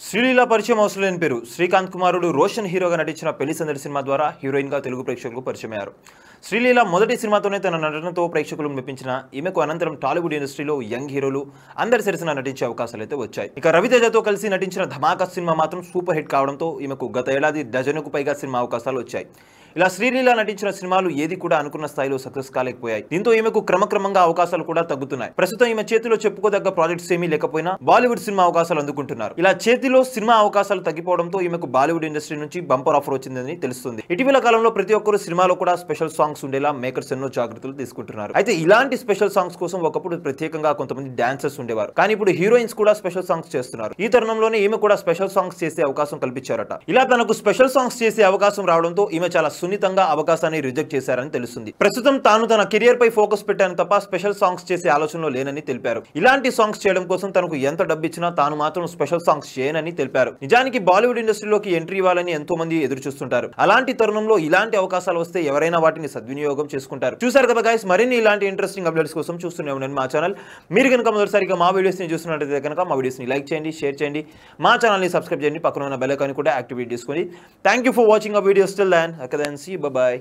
శ్రీలీల పరిచయం అవసరం లేని పేరు శ్రీకాంత్ కుమారుడు రోషన్ హీరోగా నటించిన పెళ్లి సందడి సినిమా ద్వారా హీరోయిన్ గా తెలుగు ప్రేక్షకులకు పరిచయమయ్యారు. శ్రీలీల మొదటి సినిమాతోనే తన నటనతో ప్రేక్షకులను మెప్పించిన ఈమెకు అనంతరం టాలీవుడ్ ఇండస్ట్రీలో యంగ్ హీరోలు అందరి సరసన నటించే అవకాశాలు అయితే వచ్చాయి. ఇక రవితేజతో కలిసి నటించిన ధమాకా సినిమా మాత్రం సూపర్ హిట్ కావడంతో ఈమెకు గత ఏడాది డజనుకు పైగా సినిమా అవకాశాలు వచ్చాయి. ఇలా శ్రీలీల నటించిన సినిమాలు ఏది కూడా అనుకున్న స్థాయిలో సక్సెస్ కాలేకపోయాయి. దీంతో ఈమెకు క్రమక్రమంగా అవకాశాలు కూడా తగ్గుతున్నాయి. ప్రస్తుతం ఈమె చేతిలో చెప్పుకోదగ్గ ప్రాజెక్ట్స్ ఏమీ లేకపోయినా బాలీవుడ్ సినిమా అవకాశాలు అందుకుంటున్నారు. ఇలా చేతిలో సినిమా అవకాశాలు తగ్గిపోవడంతో ఈమెకు బాలీవుడ్ ఇండస్ట్రీ నుంచి బంపర్ ఆఫర్ వచ్చిందని తెలుస్తుంది. ఇటీవల కాలంలో ప్రతి ఒక్కరు సినిమాలో కూడా స్పెషల్ సాంగ్స్ ఉండేలా మేకర్స్ ఎన్నో జాగ్రత్తలు తీసుకుంటున్నారు. అయితే ఇలాంటి స్పెషల్ సాంగ్స్ కోసం ఒకప్పుడు ప్రత్యేకంగా కొంతమంది డాన్సర్స్ ఉండేవారు. కానీ ఇప్పుడు హీరోయిన్స్ కూడా స్పెషల్ సాంగ్స్ చేస్తున్నారు. ఈ తరుణంలోనే ఈమె కూడా స్పెషల్ సాంగ్స్ చేసే అవకాశం కల్పించారట. ఇలా తనకు స్పెషల్ సాంగ్స్ చేసే అవకాశం రావడంతో ఈమె చాలా సున్నితంగా అవకాశాన్ని రిజెక్ట్ చేశారని తెలుస్తుంది. ప్రస్తుతం తాను తన కెరియర్ పై ఫోకస్ పెట్టాను తప్ప స్పెషల్ సాంగ్స్ చేసే ఆలోచనలో లేనని తెలిపారు. ఇలాంటి సాంగ్స్ చేయడం కోసం తనకు ఎంత డబ్బు ఇచ్చినా తాను మాత్రం స్పెషల్ సాంగ్స్ చేయనని తెలిపారు. నిజానికి బాలీవుడ్ ఇండస్ట్రీలోకి ఎంట్రీ ఇవ్వాలని ఎంతో మంది ఎదురు చూస్తుంటారు. అలాంటి తరుణంలో ఇలాంటి అవకాశాలు వస్తే ఎవరైనా వాటిని సద్వినియోగం చేసుకుంటారు. చూసారు కదా గైస్, మరిన్ని ఇలాంటి ఇంట్రెస్టింగ్ అప్డేట్స్ కోసం చూస్తూనే ఉండండి మా ఛానల్. మీరు కనుక మొదటిసారిగా మా వీడియోస్ ని చూస్తున్నట్లయితే కనుక మా వీడియోస్ ని లైక్ చేయండి, షేర్ చేయండి, మా ఛానల్ ని సబ్స్క్రైబ్ చేయండి, పక్కన ఉన్న బెల్ ఐకాన్ కూడా యాక్టివేట్ చేసుకోండి. Thank you for watching our videos. Till then, see you, bye bye.